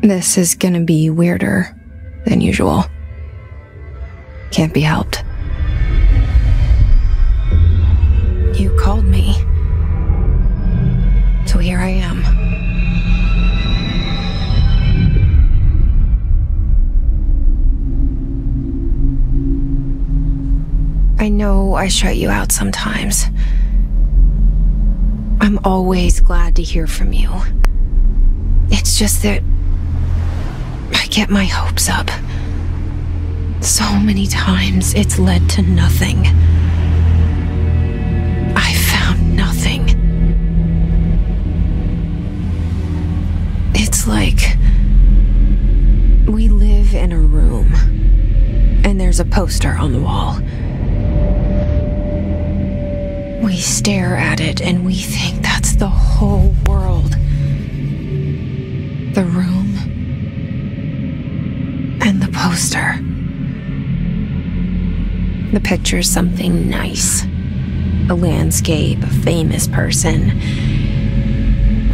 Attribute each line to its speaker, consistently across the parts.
Speaker 1: This is gonna be weirder than usual. Can't be helped. You called me. So here I am. I know I shut you out sometimes. I'm always glad to hear from you. It's just that I get my hopes up. So many times it's led to nothing. I found nothing. It's like we live in a room and there's a poster on the wall. We stare at it and we think that's the whole world. The room and the poster. The picture's something nice. A landscape, a famous person.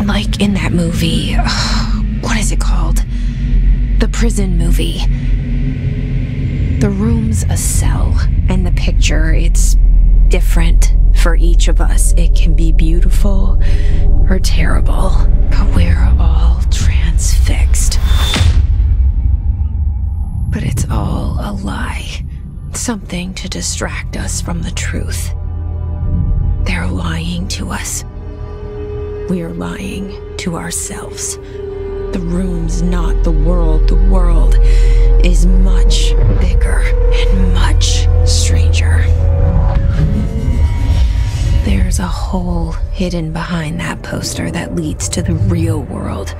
Speaker 1: Like in that movie, what is it called? The prison movie. The room's a cell, and the picture, it's different for each of us. It can be beautiful or terrible, but we're all transfixed. But it's all a lie. Something to distract us from the truth. They're lying to us. We're lying to ourselves. The room's not the world. The world is much bigger and much stranger. There's a hole hidden behind that poster that leads to the real world.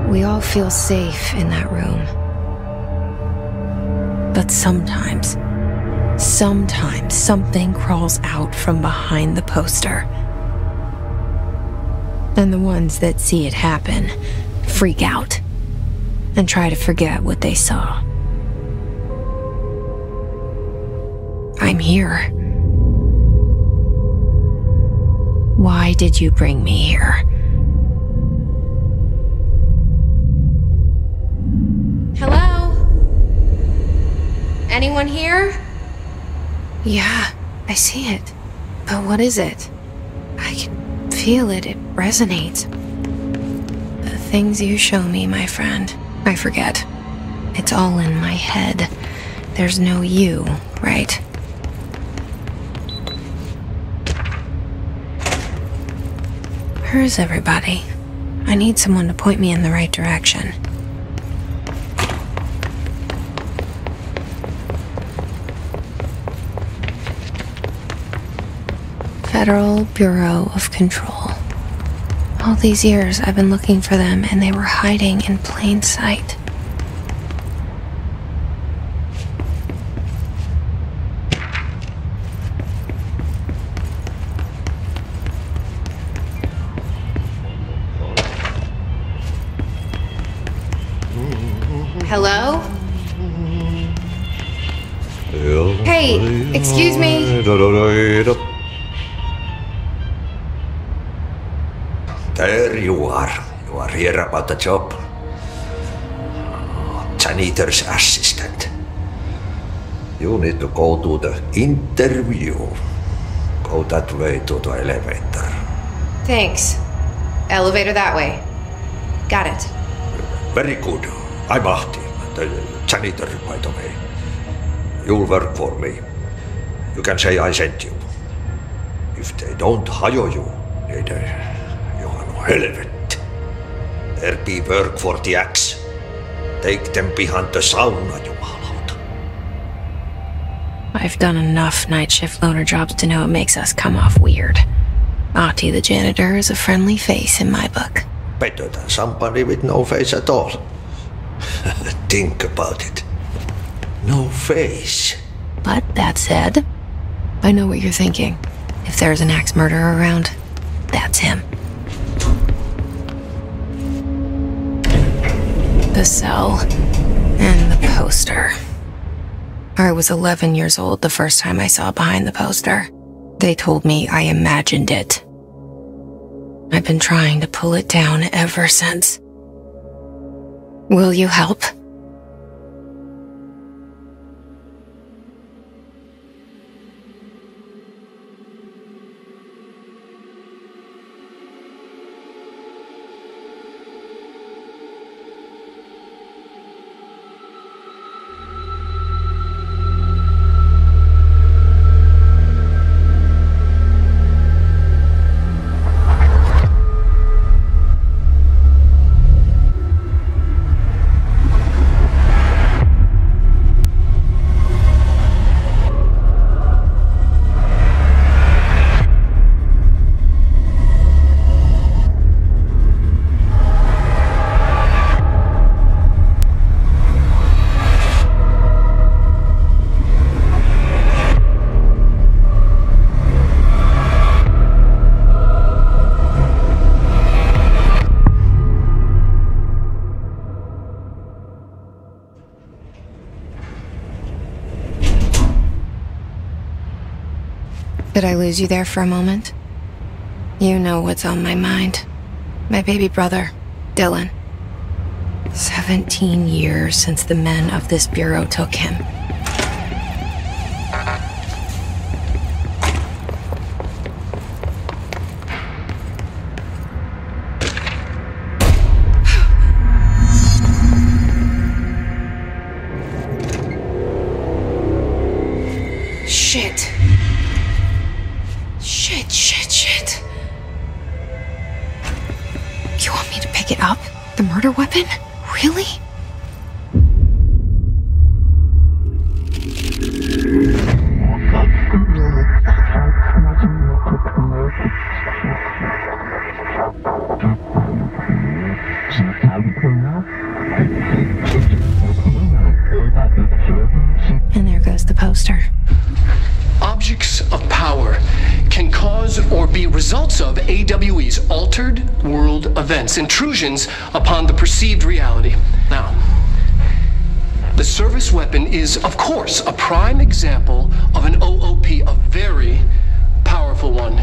Speaker 1: We all feel safe in that room. But sometimes something crawls out from behind the poster. And the ones that see it happen freak out and try to forget what they saw. I'm here. Why did you bring me here?
Speaker 2: Hello? Anyone here?
Speaker 1: Yeah, I see it. But what is it? I can feel it. It resonates. The things you show me, my friend, I forget. It's all in my head. There's no you, right? Where's everybody? I need someone to point me in the right direction. Federal Bureau of Control. All these years I've been looking for them and they were hiding in plain sight.
Speaker 2: Hello? Hey, excuse me.
Speaker 3: There you are. You are here about the job. Janitor's assistant. You need to go to the interview. Go that way to the elevator.
Speaker 2: Thanks. Elevator that way. Got it.
Speaker 3: Very good. I'm Ahti, the janitor, by the way. You'll work for me. You can say I sent you. If they don't hire you, you are no helvet. There be work for the axe. Take them behind the sauna, jumalauta.
Speaker 1: I've done enough night shift loner jobs to know it makes us come off weird. Ahti the janitor is a friendly face in my book.
Speaker 3: Better than somebody with no face at all. Think about it. No face.
Speaker 1: But that said, I know what you're thinking. If there's an axe murderer around, that's him. The cell and the poster. I was 11 years old the first time I saw behind the poster. They told me I imagined it. I've been trying to pull it down ever since. Will you help? Did I lose you there for a moment? You know what's on my mind. My baby brother, Dylan. 17 years since the men of this bureau took him. Shit. Shit. You want me to pick it up? The murder weapon? Really? And there goes the poster.
Speaker 4: Objects of power can cause or be results of AWE's altered world events, intrusions upon the perceived reality. Now, the service weapon is, of course, a prime example of an OOP, a very powerful one.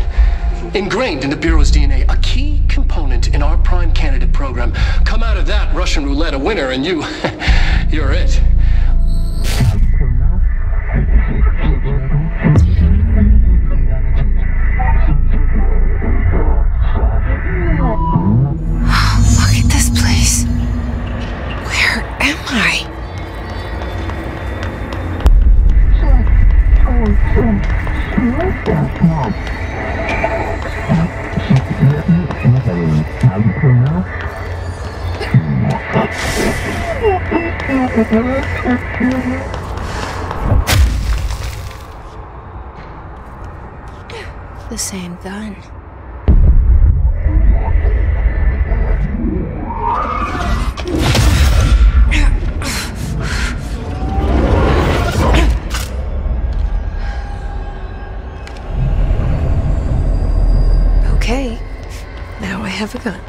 Speaker 4: Ingrained in the Bureau's DNA, a key component in our prime candidate program. Come out of that Russian roulette a winner and you're it.
Speaker 1: The same gun. Okay, now I have a gun.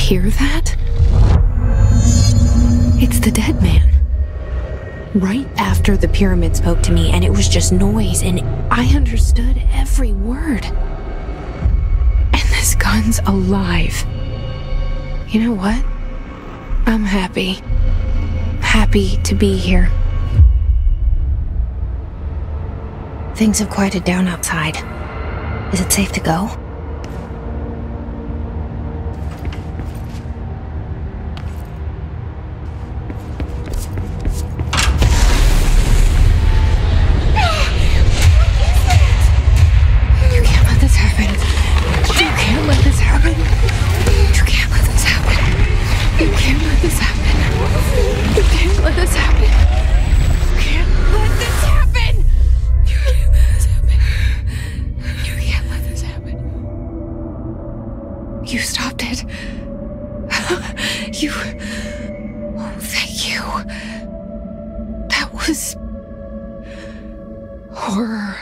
Speaker 1: Hear that? It's the dead man. right after the pyramid spoke to me, and it was just noise, and I understood every word. And this gun's alive. You know what? I'm happy. Happy to be here. Things have quieted down outside. Is it safe to go? You stopped it. You... Oh, thank you. That was... horror.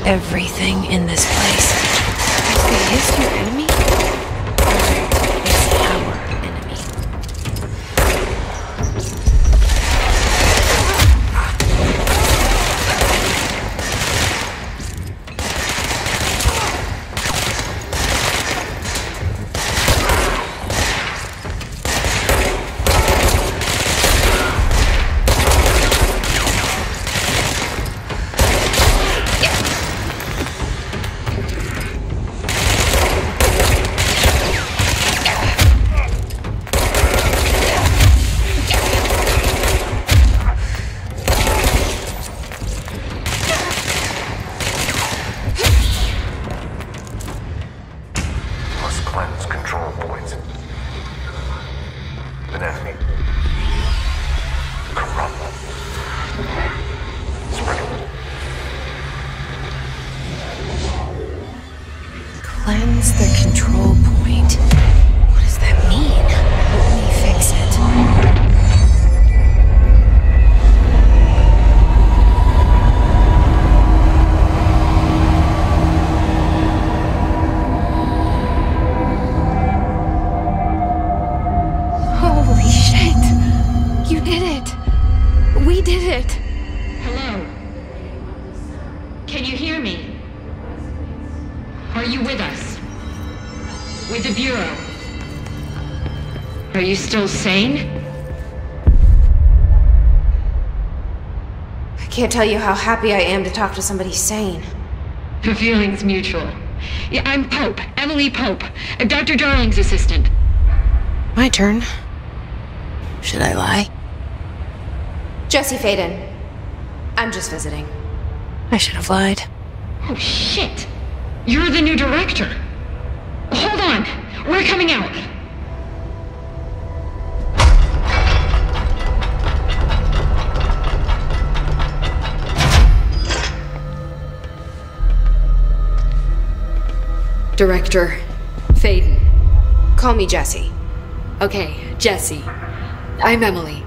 Speaker 1: Everything in this place. Is the hiss your enemy? It's our enemy. Cleanse the control point. What does that mean? Help me fix it. Holy shit! You did it! We did it!
Speaker 5: Hello? Can you hear me? Are you with us? With the Bureau? Are you still sane?
Speaker 2: I can't tell you how happy I am to talk to somebody sane.
Speaker 5: The feeling's mutual. Yeah, I'm Pope, Emily Pope, Dr. Darling's assistant.
Speaker 1: My turn. Should I lie?
Speaker 2: Jesse Faden. I'm just visiting.
Speaker 1: I should have lied.
Speaker 5: Oh, shit! You're the new director. Hold on. We're coming out.
Speaker 6: Director Faden.
Speaker 2: Call me Jessie.
Speaker 6: Okay, Jessie. I'm Emily.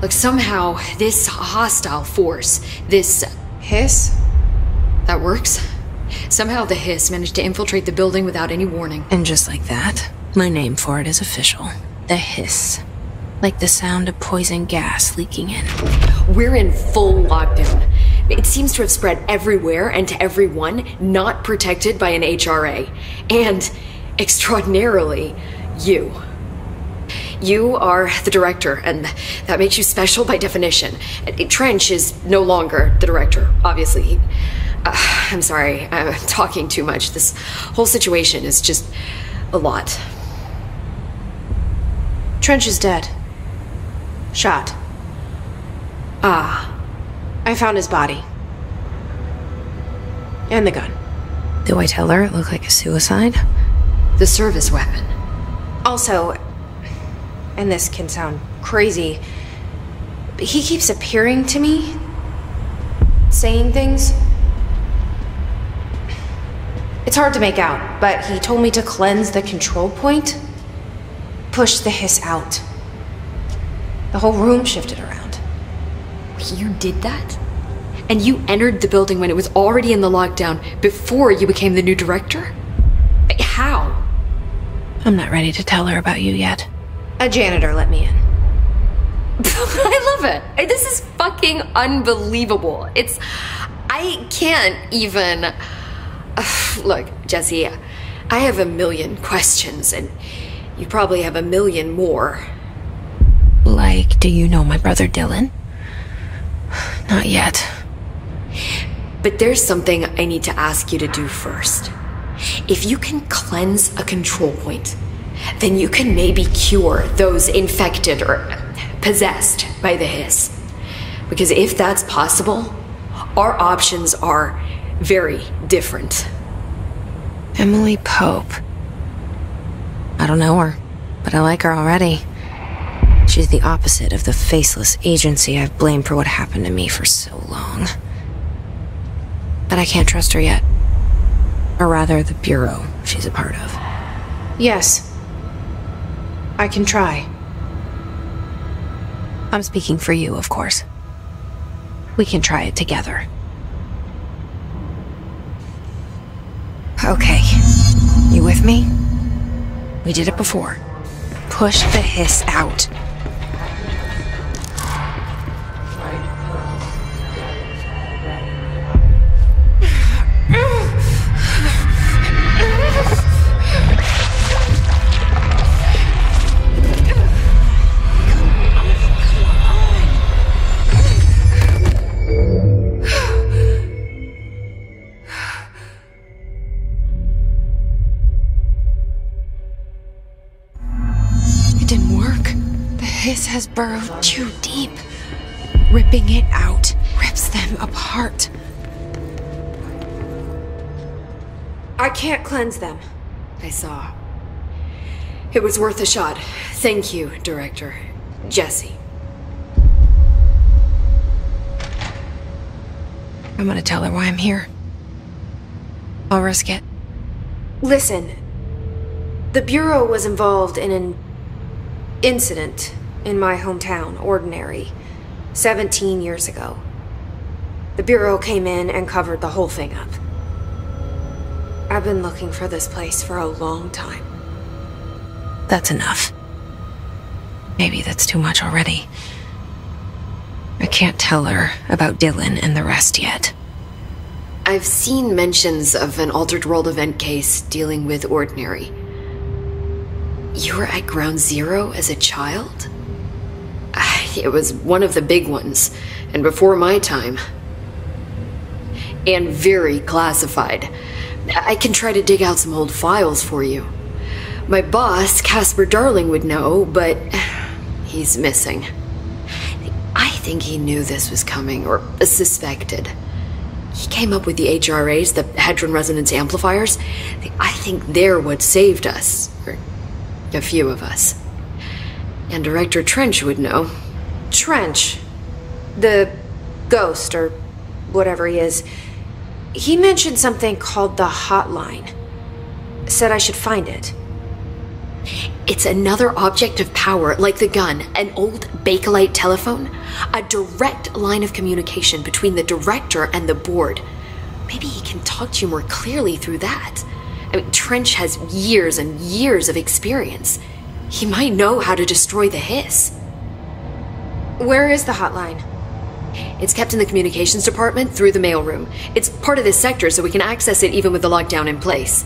Speaker 6: Look, somehow this hostile force, this
Speaker 2: Hiss?
Speaker 6: that works. Somehow the hiss managed to infiltrate the building without any warning.
Speaker 1: And just like that, my name for it is official. The hiss. Like the sound of poison gas leaking in.
Speaker 6: We're in full lockdown. It seems to have spread everywhere and to everyone not protected by an HRA. And, extraordinarily, you. You are the director, and that makes you special by definition. Trench is no longer the director, obviously. I'm sorry, I'm talking too much. This whole situation is just a lot.
Speaker 2: Trench is dead. Shot.
Speaker 6: Ah.
Speaker 2: I found his body. And the gun.
Speaker 1: Do I tell her it looked like a suicide?
Speaker 6: The service weapon.
Speaker 2: Also, and this can sound crazy, but he keeps appearing to me, saying things. It's hard to make out, but he told me to cleanse the control point, push the hiss out. The whole room shifted around.
Speaker 6: You did that? And you entered the building when it was already in the lockdown before you became the new director? How?
Speaker 1: I'm not ready to tell her about you yet.
Speaker 2: A janitor let me in.
Speaker 6: I love it. This is fucking unbelievable. I can't even... Look, Jessie, I have a million questions, and you probably have a million more.
Speaker 1: Like, do you know my brother Dylan? Not yet.
Speaker 6: But there's something I need to ask you to do first. If you can cleanse a control point, then you can maybe cure those infected or possessed by the hiss. Because if that's possible, our options are very different.
Speaker 1: Emily Pope. I don't know her, but I like her already. She's the opposite of the faceless agency I've blamed for what happened to me for so long. But I can't trust her yet. Or rather, the bureau she's a part of.
Speaker 2: Yes. I can try.
Speaker 1: I'm speaking for you, of course. We can try it together. Okay. You with me? We did it before. Push the hiss out. This has burrowed too deep. Ripping it out rips them apart.
Speaker 2: I can't cleanse them.
Speaker 6: I saw. It was worth a shot. Thank you, Director. Jessie.
Speaker 1: I'm gonna tell her why I'm here. I'll risk it.
Speaker 2: Listen. The Bureau was involved in an incident in my hometown, Ordinary, 17 years ago. The Bureau came in and covered the whole thing up. I've been looking for this place for a long time.
Speaker 1: That's enough. Maybe that's too much already. I can't tell her about Dylan and the rest yet.
Speaker 6: I've seen mentions of an Altered World event case dealing with Ordinary. You were at Ground Zero as a child? It was one of the big ones, and before my time. And very classified. I can try to dig out some old files for you. My boss, Casper Darling, would know, but he's missing. I think he knew this was coming, or suspected. He came up with the HRAs, the Hadron Resonance Amplifiers. I think they're what saved us, or a few of us. And Director Trench would know.
Speaker 2: Trench? The ghost, or whatever he is. He mentioned something called the hotline. Said I should find it.
Speaker 6: It's another object of power, like the gun, an old Bakelite telephone. A direct line of communication between the director and the board. Maybe he can talk to you more clearly through that. I mean, Trench has years and years of experience. He might know how to destroy the hiss.
Speaker 2: Where is the hotline?
Speaker 6: It's kept in the communications department through the mailroom. It's part of this sector, so we can access it even with the lockdown in place.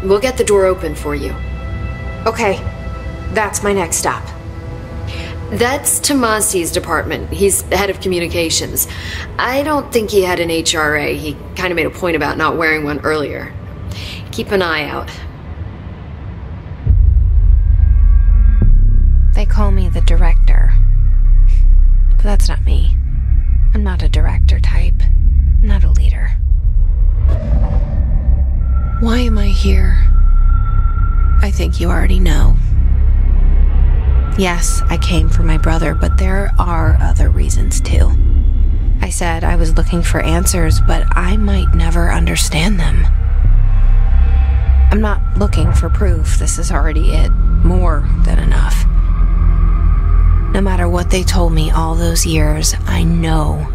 Speaker 6: We'll get the door open for you.
Speaker 2: Okay, that's my next stop.
Speaker 6: That's Tomasi's department. He's head of communications. I don't think he had an HRA. He kind of made a point about not wearing one earlier. Keep an eye out.
Speaker 1: They call me the director. But that's not me. I'm not a director type. I'm not a leader. Why am I here? I think you already know. Yes, I came for my brother, but there are other reasons too. I said I was looking for answers, but I might never understand them. I'm not looking for proof. This is already it. More than enough. No matter what they told me all those years, I know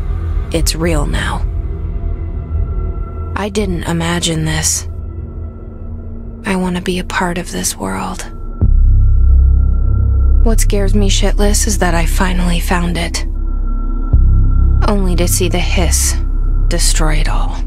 Speaker 1: it's real now. I didn't imagine this. I want to be a part of this world. What scares me shitless is that I finally found it. Only to see the hiss destroy it all.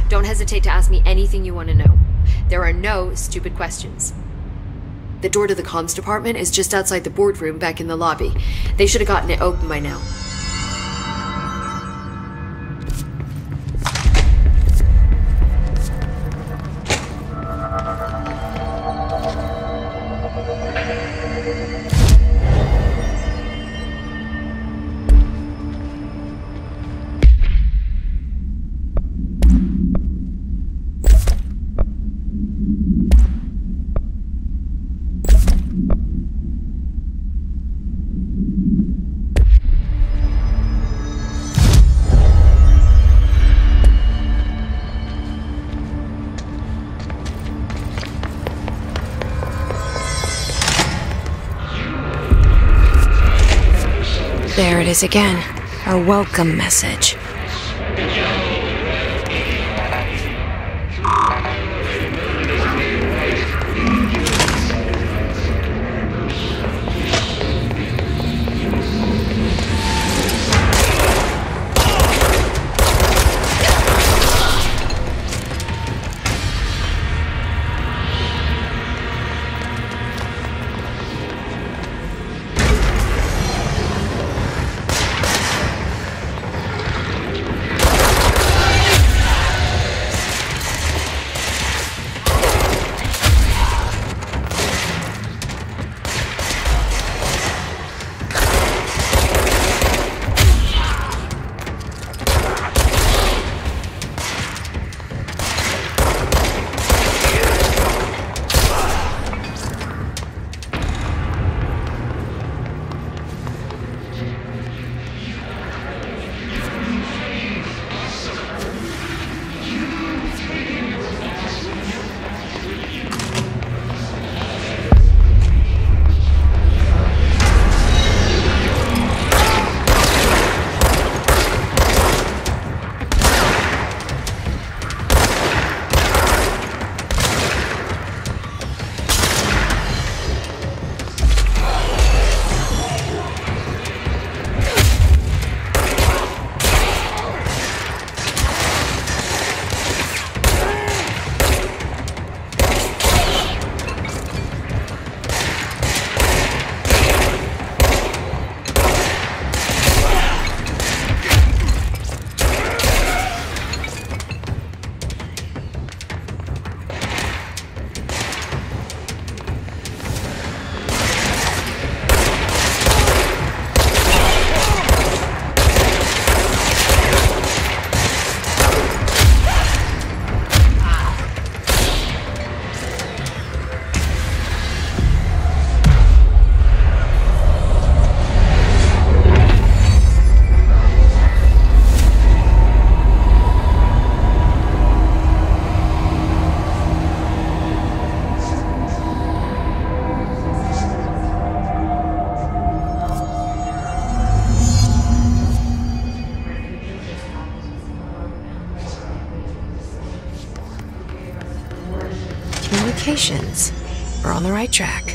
Speaker 6: Don't hesitate to ask me anything you want to know. There are no stupid questions. The door to the comms department is just outside the boardroom back in the lobby. They should have gotten it open by now.
Speaker 1: There it is again, our welcome message. communications. We're on the right track.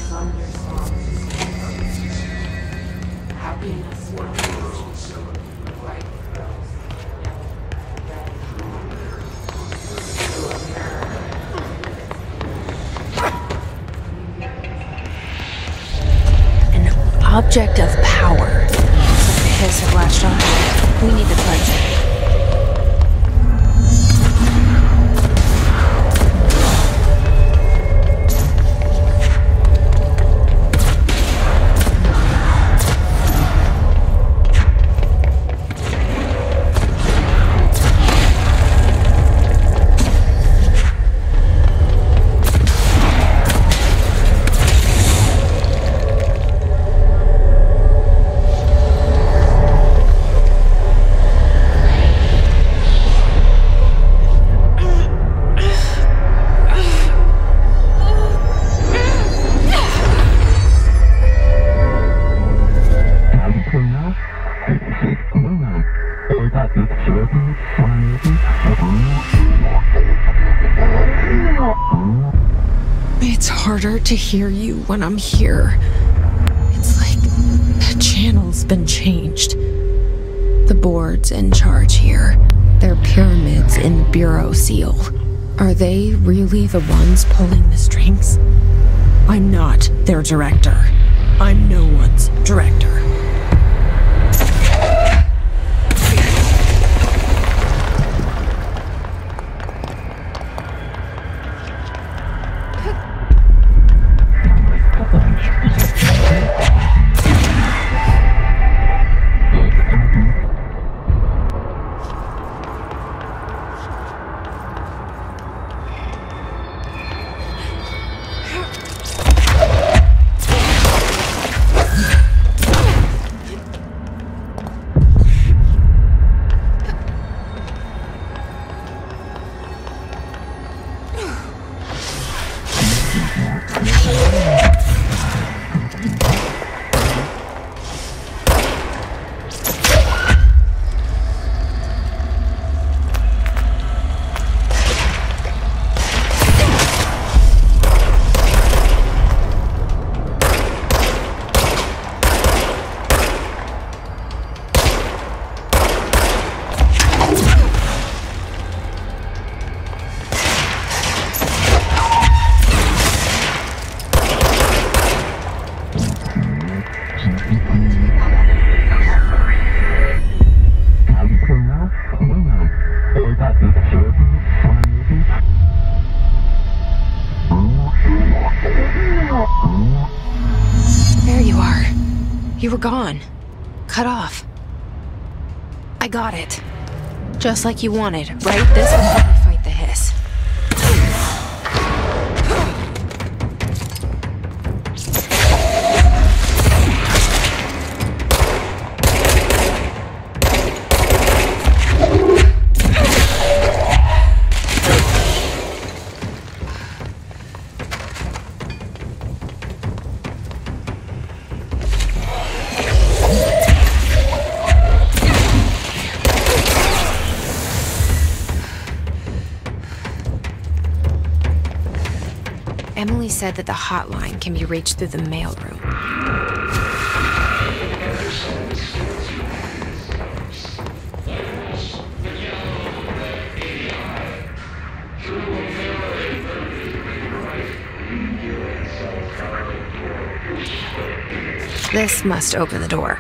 Speaker 1: An object of power. Looks like the hiss have latched on. We need to cleanse it. It's harder to hear you when I'm here. It's like the channel's been changed. The board's in charge here. They're pyramids in the Bureau seal. Are they really the ones pulling the strings? I'm not their director. I'm no one's director. There you are. You were gone. Cut off. I got it. Just like you wanted, right? This will help me fight the hiss. Emily said that the hotline can be reached through the mailroom. This must open the door.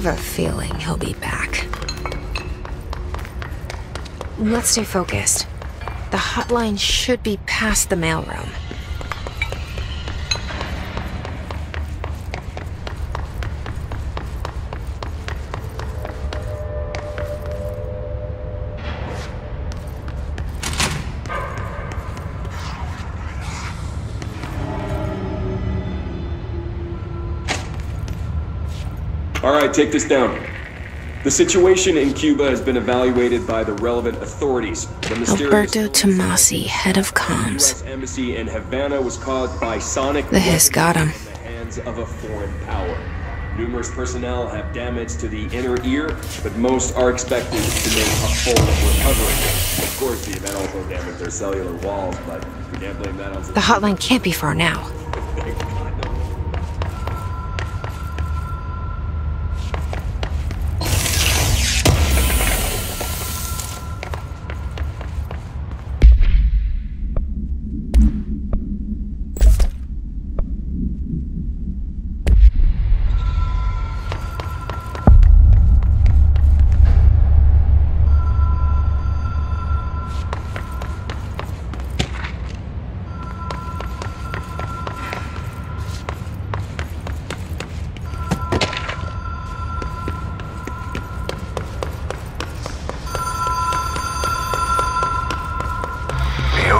Speaker 1: have a feeling he'll be back. Let's stay focused. The hotline should be past the mailroom.
Speaker 7: All right, take this down. The situation in Cuba has been evaluated by the relevant authorities. The mysterious
Speaker 1: Alberto Tomasi, head of comms.
Speaker 7: US embassy in Havana was caused by sonic
Speaker 1: The hiss got him.
Speaker 7: in the hands of a foreign power. Numerous personnel have damage to the inner ear, but most are expected to make a full recovery. Of course, the event also damaged their cellular walls, but we can't blame that on
Speaker 1: The hotline can't be far now.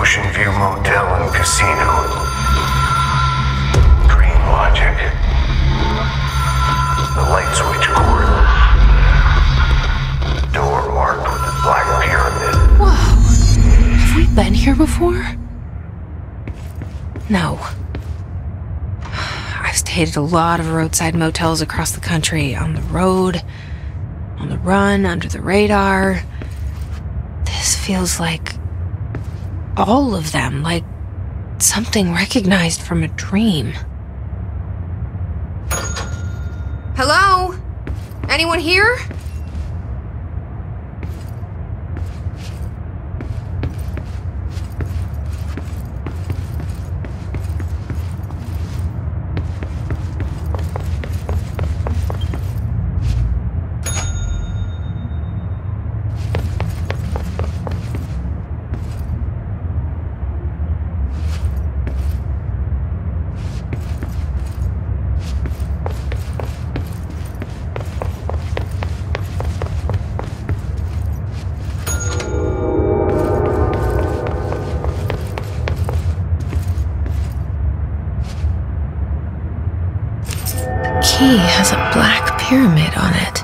Speaker 8: Ocean View Motel and Casino. Dream Logic. The light switch cord. Door marked with the black pyramid.
Speaker 1: Whoa! Have we been here before? No. I've stayed at a lot of roadside motels across the country, on the road, on the run, under the radar. This feels like all of them, like something recognized from a dream.
Speaker 2: Hello? Anyone here?
Speaker 1: Key has a black pyramid on it.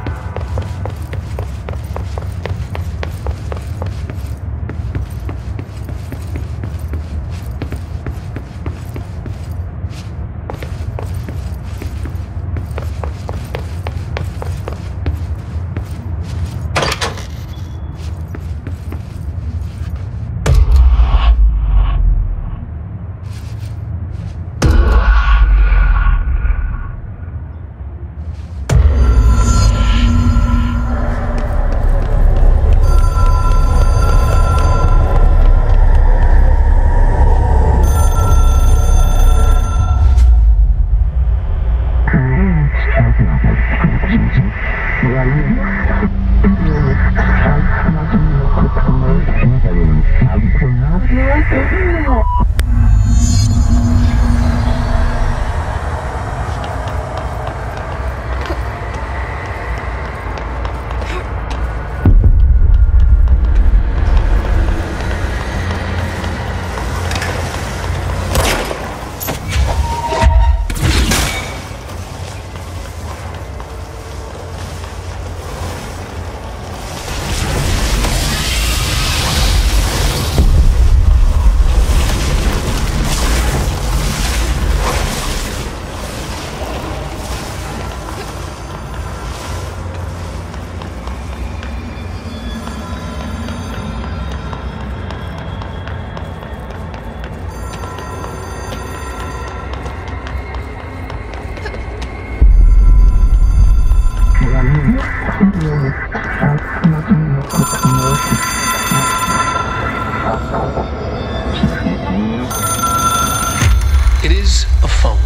Speaker 4: It is a phone.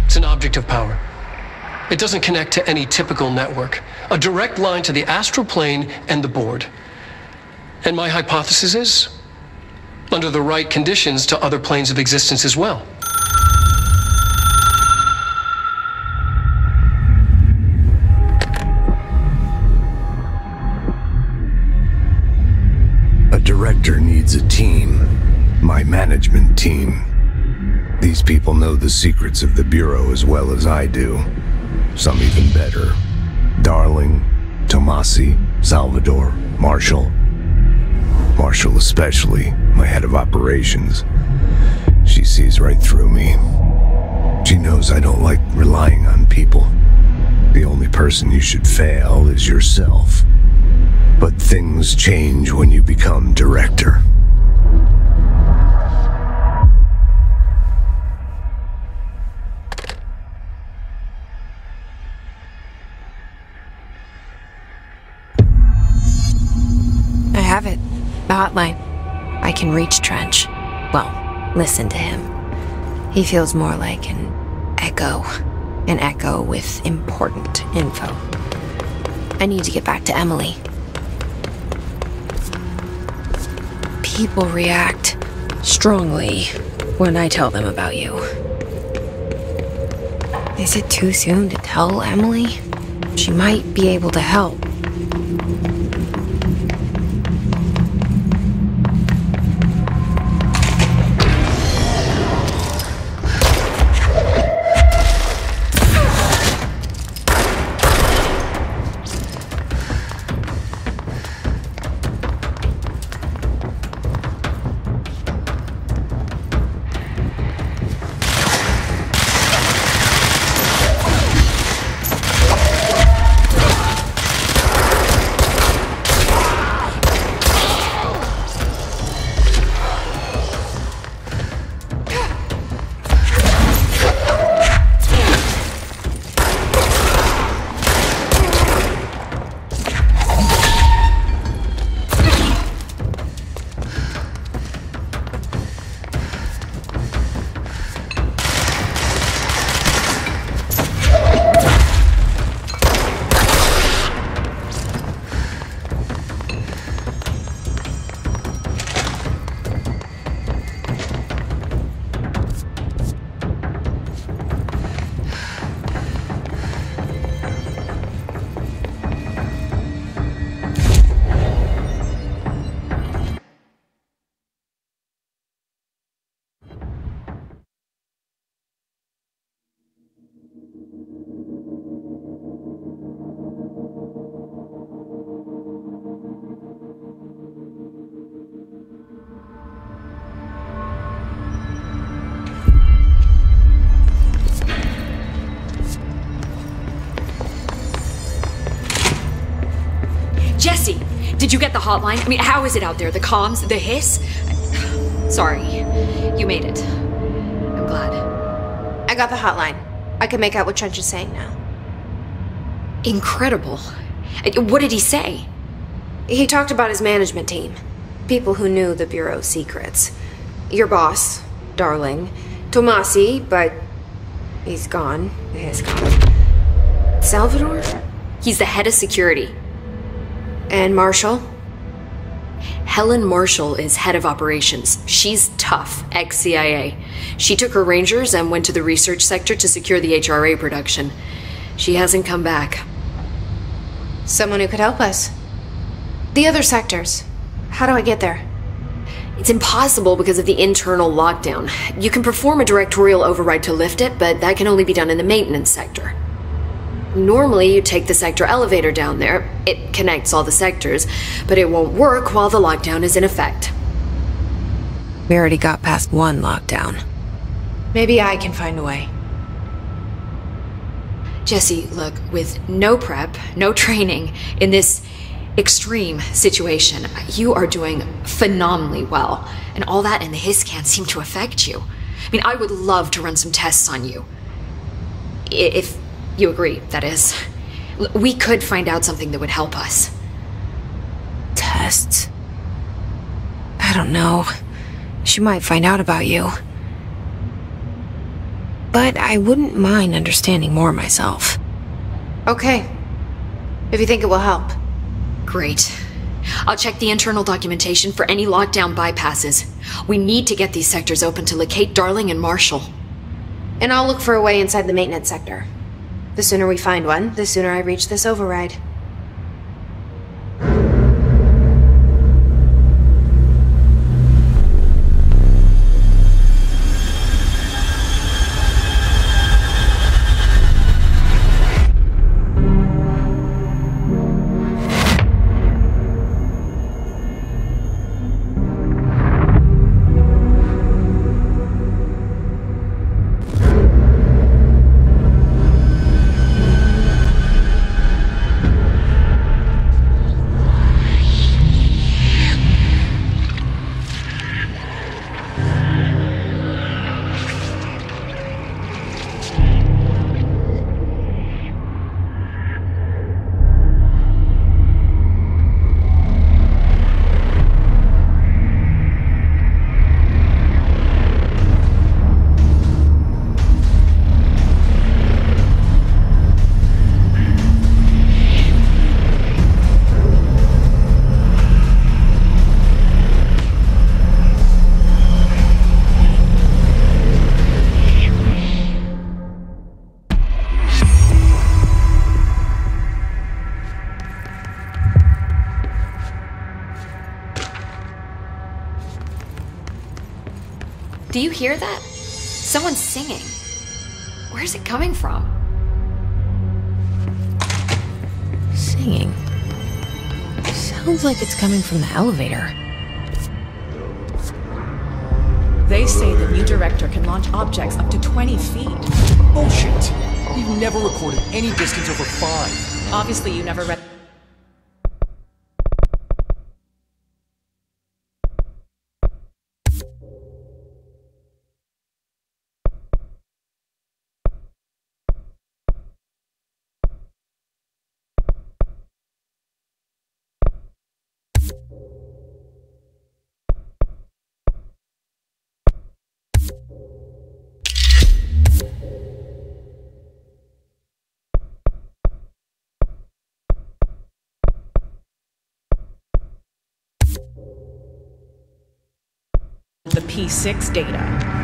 Speaker 4: It's an object of power. It doesn't connect to any typical network. A direct line to the astral plane and the board. And my hypothesis is, under the right conditions, to other planes of existence as well.
Speaker 9: A director needs a team. My management team. These people know the secrets of the Bureau as well as I do. Some even better. Darling, Tomasi, Salvador, Marshall. Marshall especially, my head of operations. She sees right through me. She knows I don't like relying on people. The only person you should fail is yourself. But things change when you become director.
Speaker 1: I have it. The hotline. I can reach Trench. Well, listen to him. He feels more like an echo. An echo with important info. I need to get back to Emily. People react strongly when I tell them about you. Is it too soon to tell Emily? She might be able to help.
Speaker 6: Jesse, did you get the hotline? I mean, how is it out there? The comms? The hiss? Sorry. You made it. I'm glad.
Speaker 2: I got the hotline. I can make out what Trench is saying now.
Speaker 6: Incredible. What did he say?
Speaker 2: He talked about his management team. People who knew the Bureau's secrets. Your boss, Darling. Tomasi, but he's gone. He's gone. Salvador?
Speaker 6: He's the head of security.
Speaker 2: And Marshall?
Speaker 6: Helen Marshall is head of operations. She's tough, ex-CIA. She took her Rangers and went to the research sector to secure the HRA production. She hasn't come back.
Speaker 2: Someone who could help us. The other sectors. How do I get there?
Speaker 6: It's impossible because of the internal lockdown. You can perform a directorial override to lift it, but that can only be done in the maintenance sector. Normally, you take the sector elevator down there. It connects all the sectors, but it won't work while the lockdown is in effect.
Speaker 1: We already got past one lockdown.
Speaker 2: Maybe I can find a way.
Speaker 6: Jesse, look, with no prep, no training, in this extreme situation, you are doing phenomenally well. And all that and the hiss can't seem to affect you. I mean, I would love to run some tests on you. If you agree, that is. We could find out something that would help us.
Speaker 1: Tests? I don't know. She might find out about you. But I wouldn't mind understanding more myself.
Speaker 2: Okay. If you think it will help.
Speaker 6: Great. I'll check the internal documentation for any lockdown bypasses. We need to get these sectors open to locate Darling and Marshall.
Speaker 2: And I'll look for a way inside the maintenance sector. The sooner we find one, the sooner I reach this override.
Speaker 6: Do you hear that? Someone's singing. Where's it coming from?
Speaker 1: Singing. Sounds like it's coming from the elevator.
Speaker 10: They say the new director can launch objects up to 20 feet.
Speaker 11: Bullshit! We've never recorded any distance over 5.
Speaker 10: Obviously you never read... the P6 data.